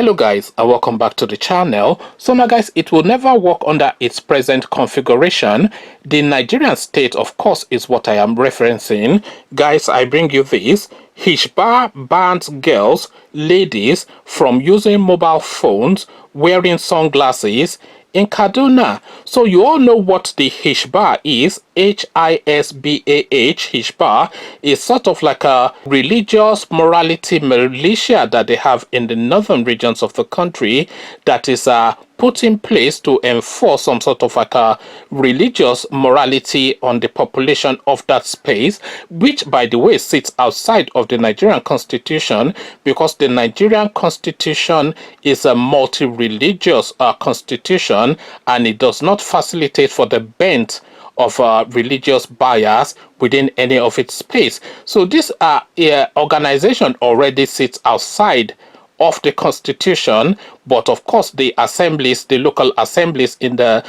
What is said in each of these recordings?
Hello guys, and welcome back to the channel. So now guys, it will never work under its present configuration. The Nigerian state, of course, is what I am referencing. Guys, I bring you this. Hisbah bans girls, ladies from using mobile phones, wearing sunglasses in Kaduna. So you all know what the Hisbah is. Hisbah. Hisbah is sort of like a religious morality militia that they have in the northern regions of the country that is put in place to enforce some sort of like a religious morality on the population of that space, which by the way sits outside of the Nigerian constitution, because the Nigerian constitution is a multi-religious constitution, and it does not facilitate for the bent of religious bias within any of its space. So this organization already sits outside of the constitution, but of course the assemblies, the local assemblies in the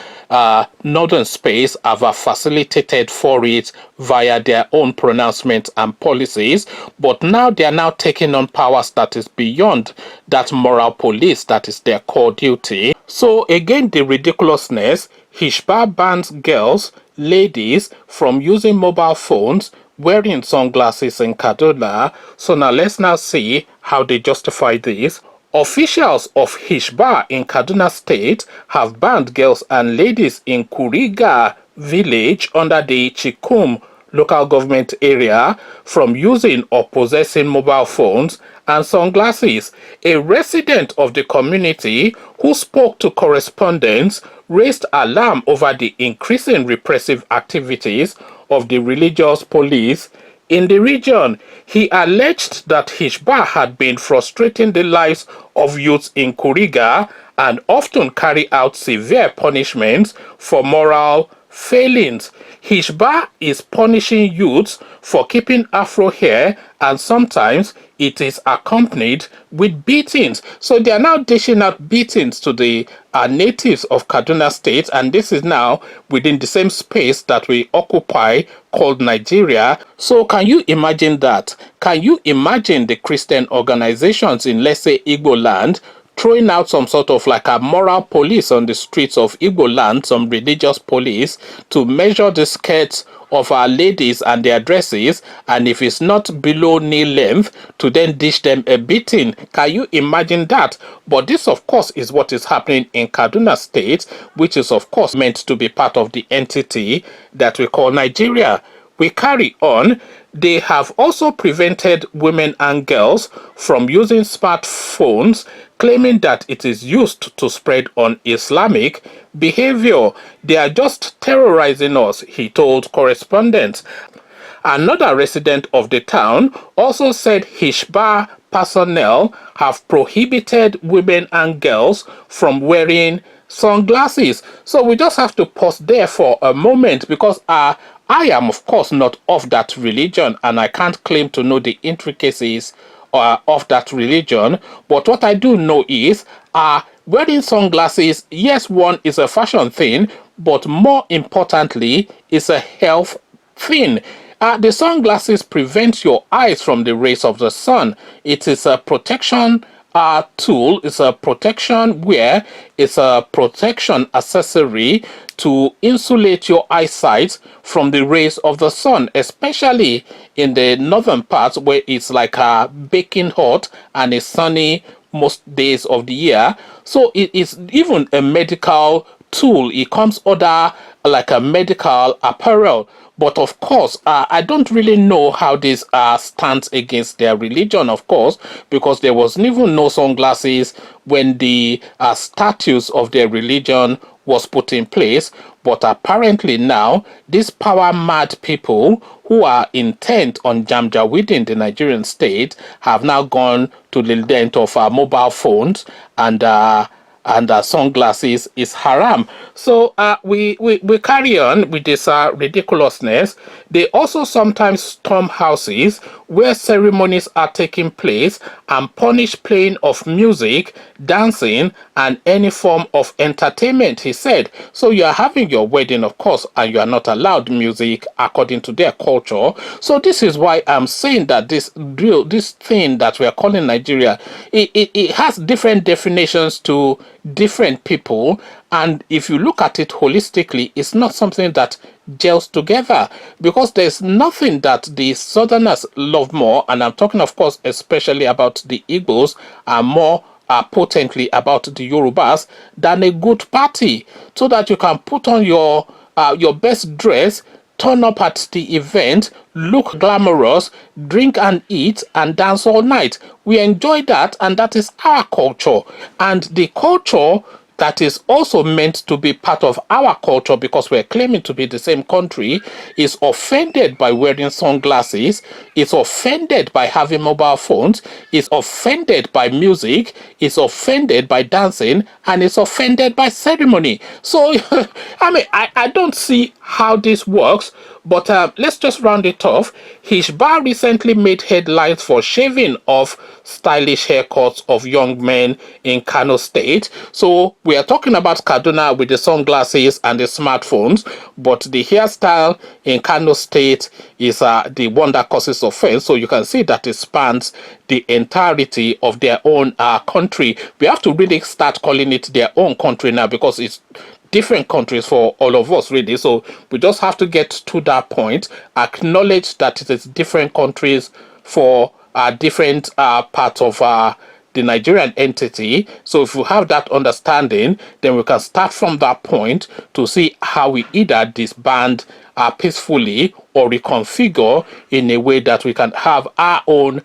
northern space have facilitated for it via their own pronouncements and policies. But now they are now taking on powers that is beyond that moral police that is their core duty. So again, the ridiculousness: Hisbah bans girls, ladies from using mobile phones, wearing sunglasses in Kaduna. So now let's now see how they justify this. Officials of Hisbah in Kaduna State have banned girls and ladies in Kuriga village under the Chikum local government area from using or possessing mobile phones and sunglasses. A resident of the community who spoke to correspondents raised alarm over the increasing repressive activities of the religious police in the region. He alleged that Hisbah had been frustrating the lives of youths in Kuriga and often carry out severe punishments for moral failings. Hisbah is punishing youths for keeping afro hair, and sometimes it is accompanied with beatings. So they are now dishing out beatings to the natives of Kaduna State, and this is now within the same space that we occupy called Nigeria. So can you imagine that? Can you imagine the Christian organizations in, let's say, Igbo land throwing out some sort of like a moral police on the streets of Igbo land, some religious police, to measure the skirts of our ladies and their dresses, and if it's not below knee length, to then dish them a beating? Can you imagine that? But this of course is what is happening in Kaduna State, which is of course meant to be part of the entity that we call Nigeria. We carry on. They have also prevented women and girls from using smartphones, claiming that it is used to spread on Islamic behavior. They are just terrorizing us, he told correspondents. Another resident of the town also said Hisbah personnel have prohibited women and girls from wearing sunglasses. So we just have to pause there for a moment, because I am of course not of that religion and I can't claim to know the intricacies of that religion. But what I do know is wearing sunglasses, yes, one is a fashion thing, but more importantly is a health thing. The sunglasses prevent your eyes from the rays of the sun. It is a protection tool. It's a protection wear. It's a protection accessory to insulate your eyesight from the rays of the sun, especially in the northern parts where it's like baking hot and it's sunny most days of the year. So it is even a medical tool. It comes under like a medical apparel. But of course, I don't really know how this stands against their religion, of course, because there was even no sunglasses when the statutes of their religion was put in place. But apparently now, these power-mad people who are intent on jamjawiding the Nigerian state have now gone to the length of mobile phones and and sunglasses is haram. So we carry on with this ridiculousness. They also sometimes storm houses where ceremonies are taking place and punish playing of music, dancing, and any form of entertainment, he said. So you are having your wedding, of course, and you are not allowed music according to their culture. So this is why I'm saying that this thing that we are calling Nigeria, it has different definitions to different people, and if you look at it holistically, it's not something that gels together, because there's nothing that the southerners love more, and I'm talking, of course, especially about the Igbos, are more potently about the Yorubas, than a good party, so that you can put on your best dress, turn up at the event, look glamorous, drink and eat, and dance all night. We enjoy that, and that is our culture. And the culture that is also meant to be part of our culture, because we're claiming to be the same country, is offended by wearing sunglasses, is offended by having mobile phones, is offended by music, is offended by dancing, and is offended by ceremony. So, I mean, I don't see how this works. But let's just round it off. Hisbah recently made headlines for shaving off stylish haircuts of young men in Kano State. So we are talking about Kaduna with the sunglasses and the smartphones, but the hairstyle in Kano State is the one that causes offense. So you can see that it spans the entirety of their own country. We have to really start calling it their own country now, because it's different countries for all of us, really. So we just have to get to that point, acknowledge that it is different countries for different parts of the Nigerian entity. So if we have that understanding, then we can start from that point to see how we either disband peacefully or reconfigure in a way that we can have our own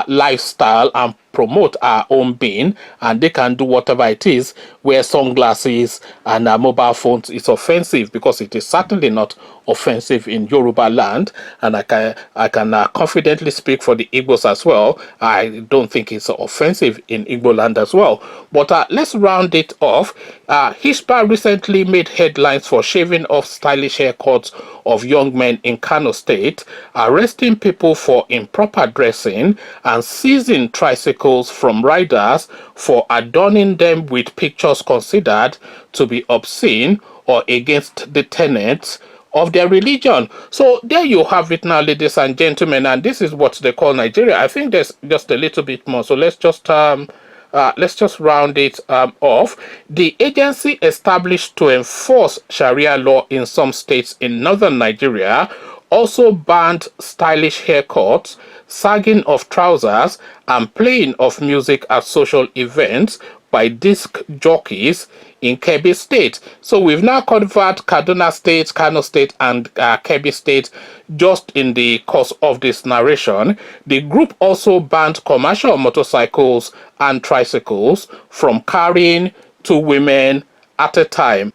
lifestyle and promote our own being, and they can do whatever it is. Wear sunglasses and mobile phones is offensive, because it is certainly not offensive in Yoruba land, and I can confidently speak for the Igbos as well. I don't think it's offensive in Igbo land as well. But let's round it off. Hisbah recently made headlines for shaving off stylish haircuts of young men in Kano State, arresting people for improper dressing, and seizing tricycles from riders for adorning them with pictures considered to be obscene or against the tenets of their religion. So there you have it now, ladies and gentlemen, and this is what they call Nigeria. I think there's just a little bit more, so let's just round it off. The agency established to enforce Sharia law in some states in northern Nigeria also banned stylish haircuts, sagging of trousers, and playing of music at social events by disc jockeys in Kebbi State. So we've now covered Kaduna State, Kano State, and Kebbi State just in the course of this narration. The group also banned commercial motorcycles and tricycles from carrying 2 women at a time.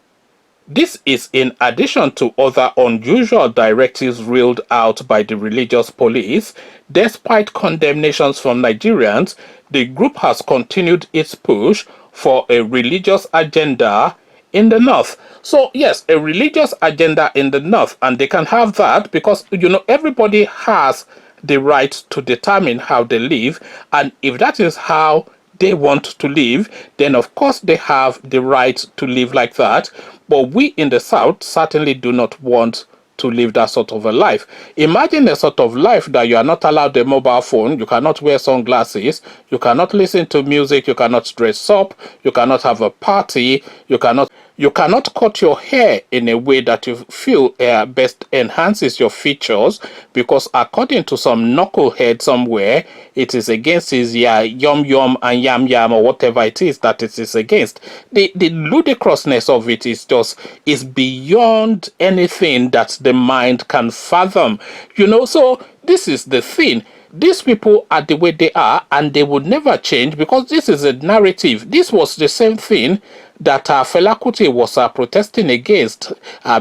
This is in addition to other unusual directives rolled out by the religious police. Despite condemnations from Nigerians, the group has continued its push for a religious agenda in the north. So yes, a religious agenda in the north, and they can have that because, you know, everybody has the right to determine how they live, and if that is how they want to live, then of course they have the right to live like that. But we in the south certainly do not want to live that sort of a life. Imagine a sort of life that you are not allowed a mobile phone, you cannot wear sunglasses, you cannot listen to music, you cannot dress up, you cannot have a party, you cannot cut your hair in a way that you feel best enhances your features, because according to some knucklehead somewhere, it is against his yum yum and yam yam or whatever it is that it is against. The ludicrousness of it is beyond anything that the mind can fathom. You know, so this is the thing. These people are the way they are, and they would never change, because this is a narrative. This was the same thing that Fela Kuti was protesting against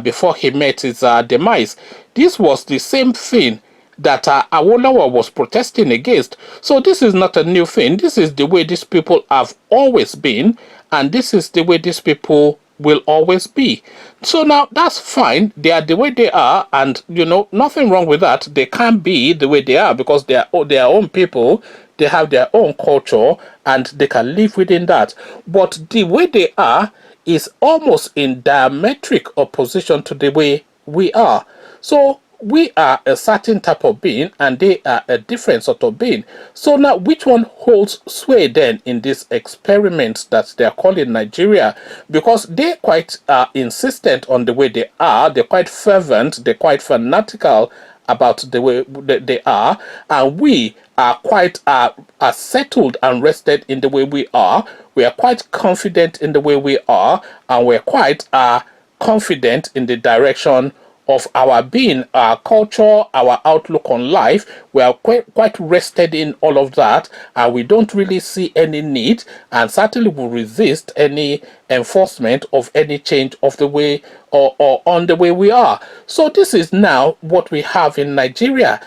before he met his demise. This was the same thing that Awolowo was protesting against. So this is not a new thing. This is the way these people have always been, and this is the way these people will always be. So now that's fine. They are the way they are, and nothing wrong with that. They can't be the way they are because they are their own people. They have their own culture and they can live within that. But the way they are is almost in diametric opposition to the way we are. So we are a certain type of being and they are a different sort of being. So now which one holds sway then in this experiment that they're calling Nigeria? Because they're quite insistent on the way they are. They're quite fervent. They're quite fanatical about the way they are, and we are quite are settled and rested in the way we are. We are quite confident in the way we are, and we're quite confident in the direction of our being, our culture, our outlook on life. We are quite rested in all of that, and we don't really see any need, and certainly will resist any enforcement of any change of the way or on the way we are. So this is now what we have in Nigeria.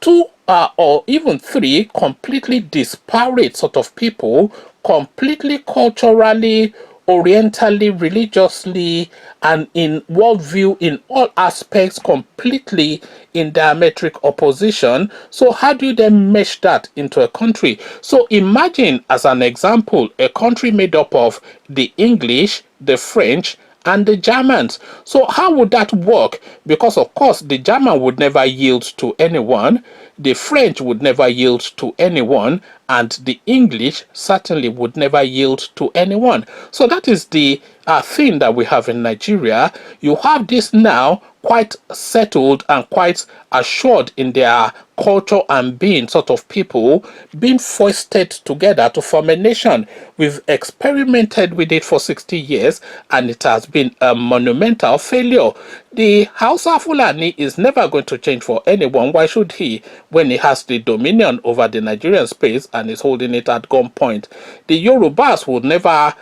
Two or even three completely disparate sort of people, completely culturally, orientally, religiously, and in worldview, in all aspects, completely in diametric opposition. So how do you then mesh that into a country? So imagine, as an example, a country made up of the English, the French, and the Germans. So how would that work? Because of course the German would never yield to anyone, the French would never yield to anyone, and the English certainly would never yield to anyone. So that is the thing that we have in Nigeria. You have this now quite settled and quite assured in their culture and being sort of people being foisted together to form a nation. We've experimented with it for 60 years and it has been a monumental failure. The Hausa Fulani is never going to change for anyone. Why should he, when he has the dominion over the Nigerian space and is holding it at gunpoint? The Yorubas would never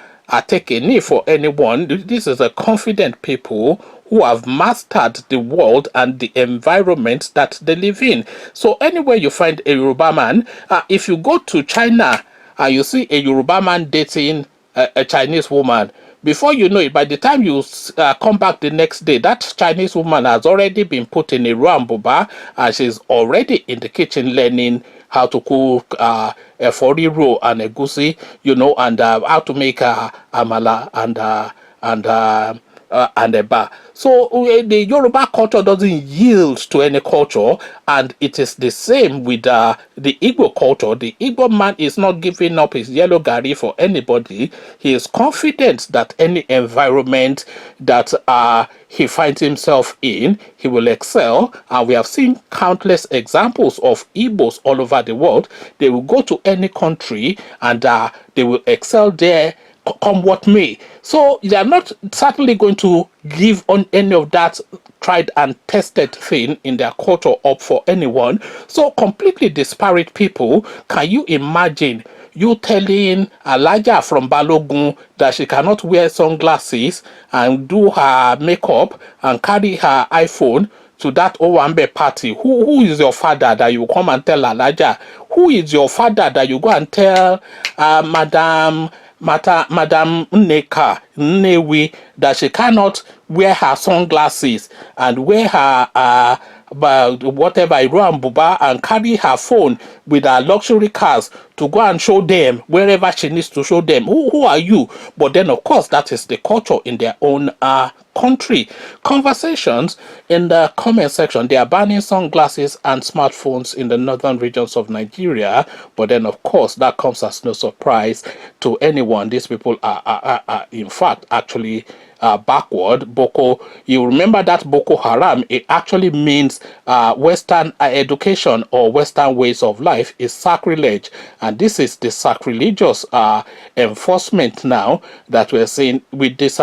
take a knee for anyone. This is a confident people who have mastered the world and the environment that they live in. So anywhere you find a Yoruba man, if you go to China and you see a Yoruba man dating a Chinese woman, before you know it, by the time you come back the next day, that Chinese woman has already been put in a rambuba and she's already in the kitchen learning how to cook a fori roll and a goosey, and how to make amala and a bar. So the Yoruba culture doesn't yield to any culture, and it is the same with the Igbo culture. The Igbo man is not giving up his yellow gari for anybody. He is confident that any environment that he finds himself in, he will excel. And we have seen countless examples of Igbos all over the world. They will go to any country and they will excel there, come what may. So they are not certainly going to give on any of that tried and tested thing in their culture up for anyone. So completely disparate people. Can you imagine you telling Alaja from Balogun that she cannot wear sunglasses and do her makeup and carry her iPhone to that Owambe party? Who is your father that you come and tell Alaja? Who is your father that you go and tell Madam Nneka Nnewi that she cannot wear her sunglasses and wear her whatever Iran Buba and carry her phone with her luxury cars to go and show them wherever she needs to show them? Who are you? But then of course that is the culture in their own country. Conversations in the comment section. They are banning sunglasses and smartphones in the northern regions of Nigeria, but then of course that comes as no surprise to anyone. These people are in fact actually backward. You remember that Boko Haram, it actually means Western education or Western ways of life is sacrilege, and this is the sacrilegious enforcement now that we're seeing with this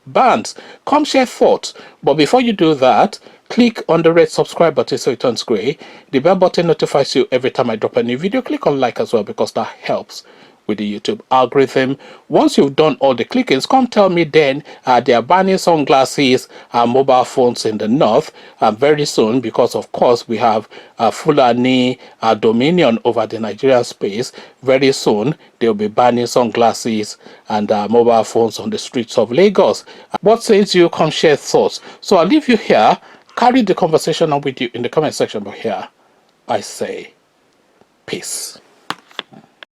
bans. Come share thoughts, but before you do that, click on the red subscribe button so it turns gray. The bell button notifies you every time I drop a new video. Click on like as well because that helps with the YouTube algorithm. Once you've done all the clickings, come tell me then they are banning sunglasses and mobile phones in the north very soon, because of course we have Fulani dominion over the Nigerian space. Very soon they'll be banning sunglasses and mobile phones on the streets of Lagos. What says you? Come share thoughts. So I'll leave you here. Carry the conversation on with you in the comment section, but here I say peace.